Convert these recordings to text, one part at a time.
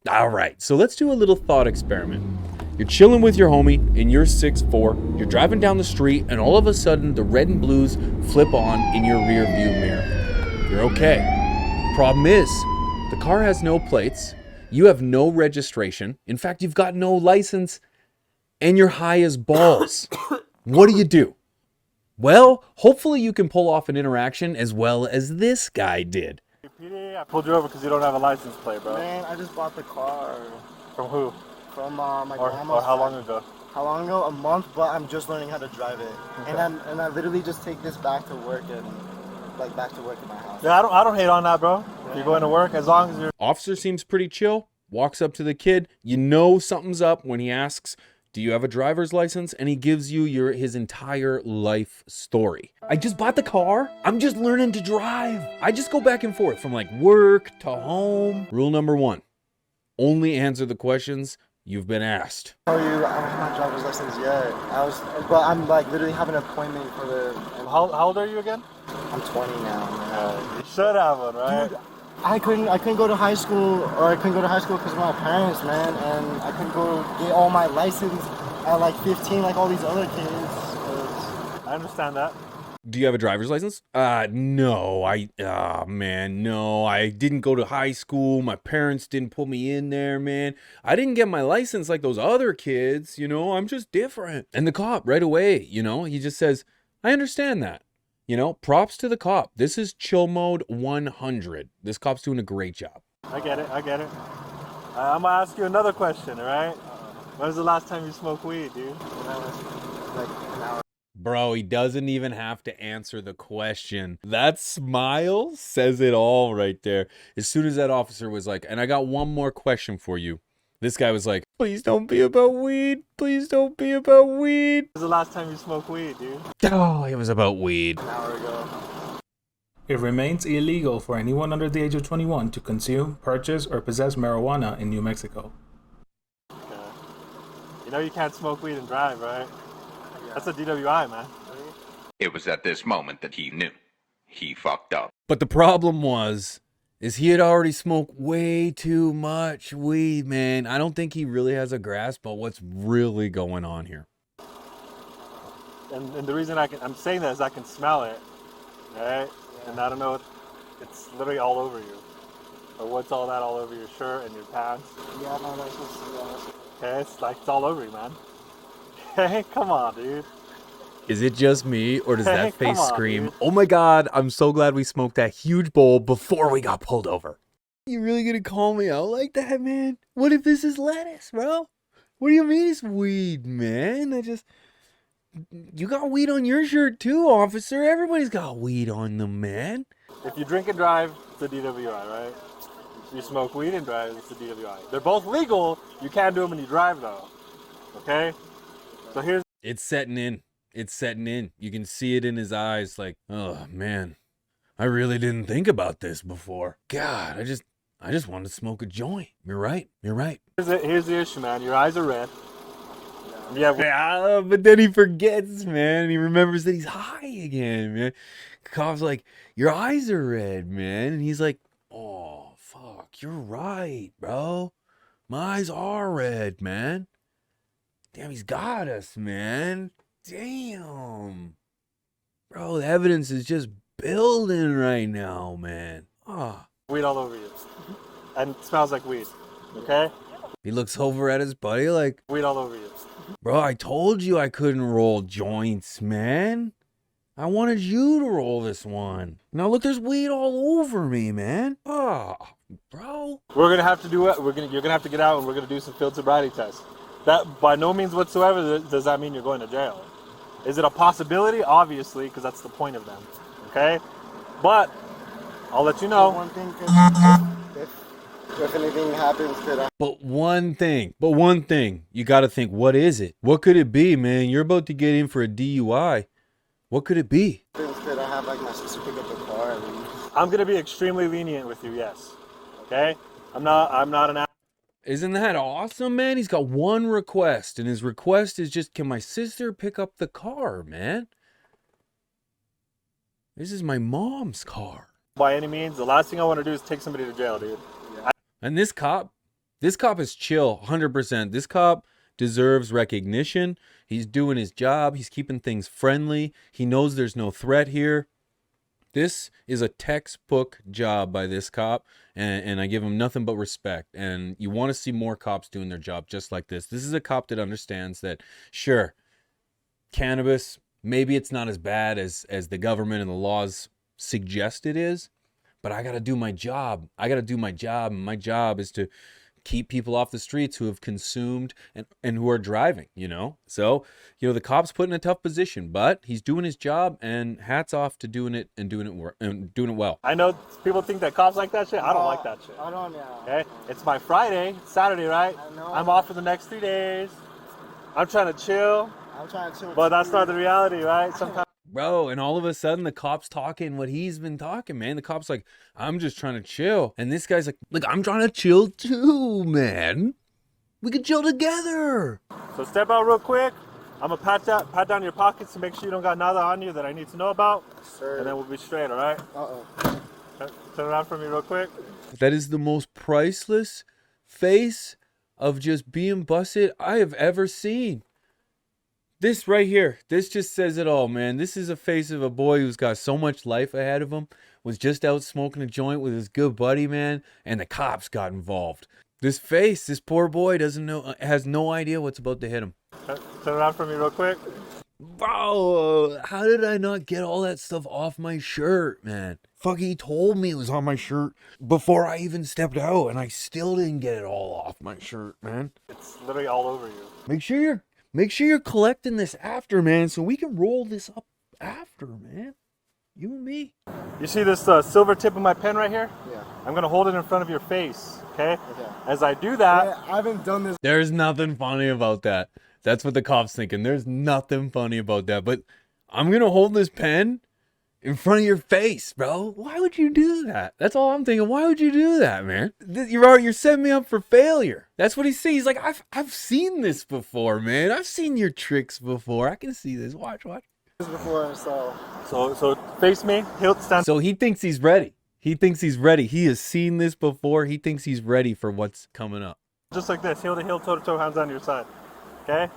All right, so let's do a little thought experiment. You're chilling with your homie and you're 6'4", you're driving down the street and all of a sudden the red and blues flip on in your rear view mirror. You're okay. Problem is, the car has no plates, you have no registration, in fact you've got no license, and you're high as balls. What do? Well, hopefully you can pull off an interaction as well as this guy did. PD, I pulled you over because you don't have a license plate, bro. Man, I just bought the car. From who? From my Or grandma's. how long ago? How long ago? A month, but I'm just learning how to drive it. Okay. And I literally just take this back to work and back to work in my house. Yeah, I don't hate on that, bro. If you're going to work, as long as you're... Officer seems pretty chill, walks up to the kid. You know something's up when he asks, do you have a driver's license? And he gives you his entire life story. I just bought the car. I'm just learning to drive. I just go back and forth from like work to home. Rule number 1, only answer the questions you've been asked. I tell you, I don't have my driver's license yet. But I'm like literally having an appointment for the. How old are you again? I'm 20 now, man. You should have one, right? Dude, I couldn't go to high school, because of my parents, man, and I couldn't go get all my license at like 15, like all these other kids. I understand that. Do you have a driver's license? No, man, no. I didn't go to high school. My parents didn't put me in there, man. I didn't get my license like those other kids, I'm just different. And the cop right away, he just says, I understand that. Props to the cop. This is chill mode 100. This cop's doing a great job. I get it. I'm going to ask you another question, all right? When was the last time you smoked weed, dude? When I was like an hour. Bro, he doesn't even have to answer the question. That smile says it all right there. As soon as that officer was like, and I got one more question for you. This guy was like, please don't be about weed. Please don't be about weed. When was the last time you smoked weed, dude? Oh, it was about weed. An hour ago. It remains illegal for anyone under the age of 21 to consume, purchase, or possess marijuana in New Mexico. Okay. You know you can't smoke weed and drive, right? That's a DWI, man. It was at this moment that he knew. He fucked up. But the problem is he had already smoked way too much weed, man. I don't think he really has a grasp of what's really going on here. And the reason I'm saying that is I can smell it, right? And I don't know, it's literally all over you. Or what's all that all over your shirt and your pants? Yeah, no, that's just. Okay, it's all over you, man. Hey, come on, dude. Is it just me, or does that Come face on, scream, dude. oh my God, I'm so glad we smoked that huge bowl before we got pulled over? You really gonna call me out like that, man? What if this is lettuce, bro? What do you mean it's weed, man? You got weed on your shirt too, officer. Everybody's got weed on them, man. If you drink and drive, it's a DWI, right? If you smoke weed and drive, it's a DWI. They're both legal. You can't do them when you drive, though. Okay? So here's... It's setting in. It's setting in. You can see it in his eyes like, oh, man. I really didn't think about this before. God, I just wanted to smoke a joint. You're right. Here's the issue, man. Your eyes are red. Yeah, but then he forgets, man. And he remembers that he's high again, man. Cop's like, your eyes are red, man. And he's like, oh, fuck, you're right, bro. My eyes are red, man. Damn, he's got us, man. Damn. Bro, the evidence is just building right now, man. Oh. weed all over you. And it smells like weed. Okay? He looks over at his buddy like, Weed all over you. bro, I told you I couldn't roll joints, man. I wanted you to roll this one. Now look, there's weed all over me, man. Oh, bro. We're gonna have to do it. You're gonna have to get out and we're gonna do some field sobriety tests. That by no means whatsoever does that mean you're going to jail. Is it a possibility? Obviously, because that's the point of them. Okay? But I'll let you know. One thing, if anything happens, But one thing, you got to think, what is it? What could it be, man? You're about to get in for a DUI. What could it be? could I have like my sister pick up the car and leave? I'm gonna be extremely lenient with you. Yes. Okay? I'm not an. Isn't that awesome, man? He's got one request, and his request is just, can my sister pick up the car, man? This is my mom's car. By any means, the last thing I want to do is take somebody to jail, dude. And this cop, This cop is chill, 100%. This cop deserves recognition. He's doing his job. He's keeping things friendly. He knows there's no threat here. This is a textbook job by this cop, and I give him nothing but respect. And you want to see more cops doing their job just like this. This is a cop that understands that, sure, cannabis, maybe it's not as bad as the government and the laws suggest it is, but I got to do my job. I got to do my job, and my job is to keep people off the streets who have consumed and who are driving, you know? So, you know, the cop's put in a tough position, but he's doing his job, and hats off to doing it well. I know people think that cops like that shit. I don't like that shit. I don't, yeah. Okay? It's my Friday. It's Saturday, right? I know. I'm off for the next 3 days. I'm trying to chill. I'm trying to chill. But that's not the reality, right? Sometimes. Bro, and all of a sudden the cop's talking what he's been talking, man. The cop's like, I'm just trying to chill. And this guy's like, look, I'm trying to chill too, man. We can chill together. So step out real quick. I'm going to pat down your pockets to make sure you don't got nada on you that I need to know about. Sir. And then we'll be straight, all right? Uh-oh. Turn around for me real quick. That is the most priceless face of just being busted I have ever seen. This right here, this just says it all, man. This is a face of a boy who's got so much life ahead of him, was just out smoking a joint with his good buddy, man, and the cops got involved. This face, this poor boy doesn't know, has no idea what's about to hit him. Turn around for me real quick. Bro, how did I not get all that stuff off my shirt, man? Fuck, he told me it was on my shirt before I even stepped out, and I still didn't get it all off my shirt, man. It's literally all over you. Make sure you're collecting this after, man, so we can roll this up after, man. You and me. You see this silver tip of my pen right here? Yeah. I'm going to hold it in front of your face, okay? Okay. As I do that, Yeah, I haven't done this. There's nothing funny about that. That's what the cop's thinking. There's nothing funny about that. But I'm going to hold this pen in front of your face, bro. Why would you do that? That's all I'm thinking. Why would you do that, man? You're setting me up for failure. That's what he's saying. He's like, I've seen this before, man. I've seen your tricks before. I can see this. Watch. Before, so face me, heel stand. So he thinks he's ready. He has seen this before. He thinks he's ready for what's coming up. Just like this, heel to heel, toe to toe, hands on your side. Okay?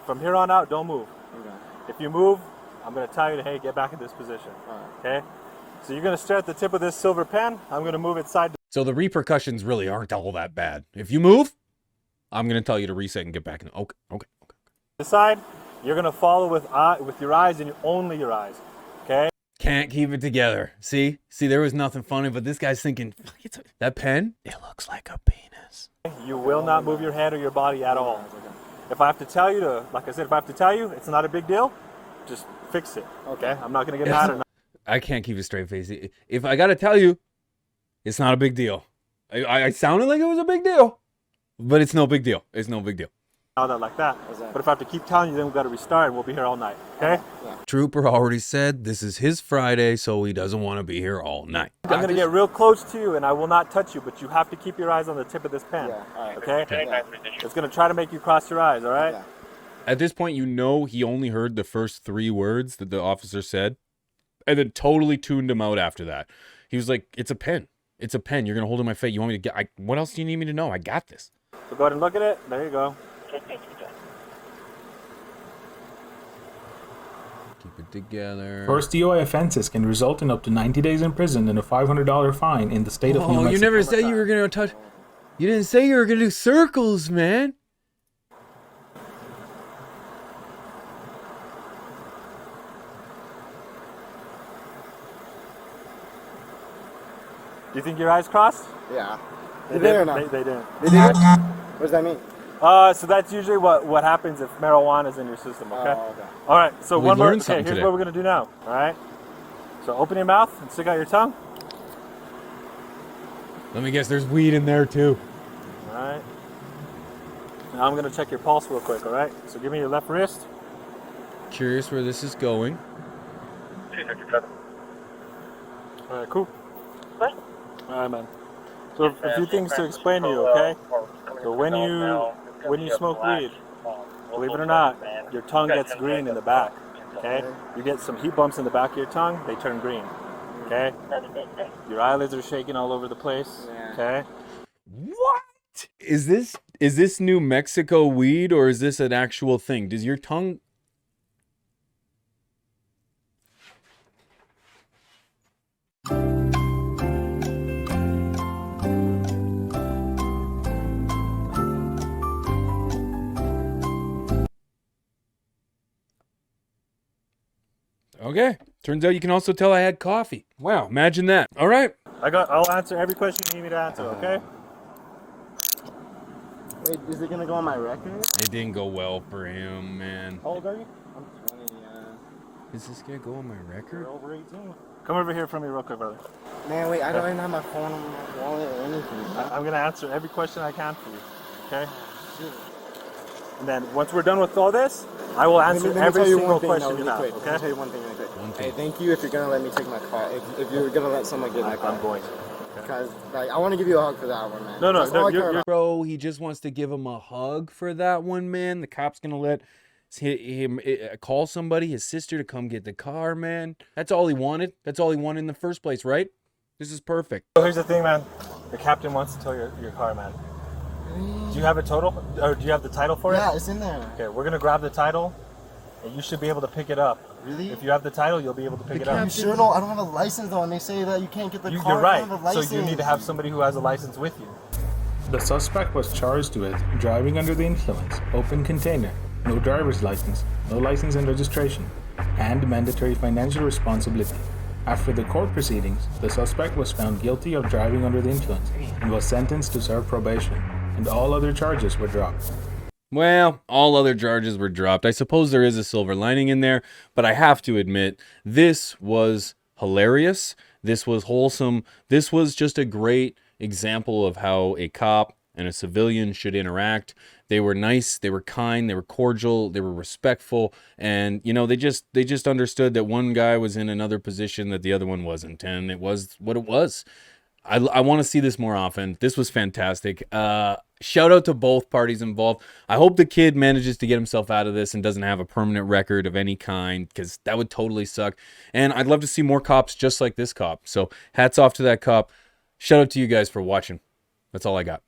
From here on out, don't move. Okay. If you move, I'm going to tell you to, hey, get back in this position. Okay? So you're going to stare at the tip of this silver pen. I'm going to move it side to So the repercussions really aren't all that bad. If you move, I'm going to tell you to reset and get back in. Okay. the side. You're going to follow with your eyes and only your eyes. Okay? Can't keep it together. See, there was nothing funny, but this guy's thinking, that pen, it looks like a penis. You will not move your head or your body at all. If I have to tell you to, like I said, if I have to tell you, it's not a big deal. Just fix it. Okay? I'm not going to get mad or not. I can't keep a straight face. If I got to tell you, it's not a big deal. I sounded like it was a big deal, but it's no big deal. It's no big deal. Like that. But if I have to keep telling you, then we've got to restart and we'll be here all night. Okay? Yeah. Trooper already said this is his Friday, so he doesn't want to be here all night. I'm going to get real close to you and I will not touch you, but you have to keep your eyes on the tip of this pen. Yeah, all right. Okay? Yeah. It's going to try to make you cross your eyes, all right? Yeah. At this point, you know he only heard the first 3 words that the officer said, and then totally tuned him out after that. He was like, it's a pen. It's a pen. You're going to hold it in my face. You want me to get... what else do you need me to know? I got this. So go ahead and look at it. There you go. Keep it together. First DUI offenses can result in up to 90 days in prison and a $500 fine in the state of New Mexico. You never said you were going to touch... You didn't say you were going to do circles, man. Do you think your eyes crossed? Yeah. They did or didn't. not? They didn't. They did? What does that mean? So that's usually what happens if marijuana is in your system, okay? Oh, okay. All right, so We one more. learned Okay, something here's today. what we're going to do now, all right? So open your mouth and stick out your tongue. Let me guess, there's weed in there too. All right. Now I'm going to check your pulse real quick, all right? So give me your left wrist. Curious where this is going. All right, cool. All right, man. So a few things to explain to you, okay? So when you smoke weed, believe it or not, your tongue gets green in the back, okay? You get some heat bumps in the back of your tongue, they turn green, okay? Your eyelids are shaking all over the place, okay? What? Is this New Mexico weed or is this an actual thing? Does your tongue... Okay. Turns out you can also tell I had coffee. Wow, imagine that. All right. I'll answer every question you need me to answer, okay? Wait, is it gonna go on my record? It didn't go well for him, man. How old are you? I'm 20, yeah. Is this gonna go on my record? You're over 18. Come over here for me real quick, brother. Man, wait, I don't even have my phone on my wallet or anything. I'm gonna answer every question I can for you, okay? Shit. And then once we're done with all this, I will answer Let me every tell you single one thing, question you really have, quick. Let me okay? tell you one thing really quick. One Hey, thing. thank you if you're gonna let me take my car. If you're gonna let someone get my car. I'm going. Because, like, I want to give you a hug for that one, man. No, That's all I care you're about. Bro, he just wants to give him a hug for that one, man. The cop's gonna let him call somebody, his sister, to come get the car, man. That's all he wanted. That's all he wanted in the first place, right? This is perfect. So here's the thing, man. The captain wants to tow your car, man. Do you have a total? Or do you have the title for it? Yeah, it's in there. Okay, we're gonna grab the title, and you should be able to pick it up. Really? If you have the title, you'll be able to pick it You up. sure don't? I don't have a license though, and they say that you can't get the car. You're if right. You don't have a So license. you need to have somebody who has a license with you. The suspect was charged with driving under the influence, open container, no driver's license, no license and registration, and mandatory financial responsibility. After the court proceedings, the suspect was found guilty of driving under the influence and was sentenced to serve probation, and all other charges were dropped. Well, all other charges were dropped. I suppose there is a silver lining in there, but I have to admit, this was hilarious. This was wholesome. This was just a great example of how a cop and a civilian should interact. They were nice, they were kind, they were cordial, they were respectful, and they just understood that one guy was in another position that the other one wasn't, and it was what it was. I want to see this more often. This was fantastic. Shout out to both parties involved. I hope the kid manages to get himself out of this and doesn't have a permanent record of any kind, because that would totally suck. And I'd love to see more cops just like this cop. So hats off to that cop. Shout out to you guys for watching. That's all I got.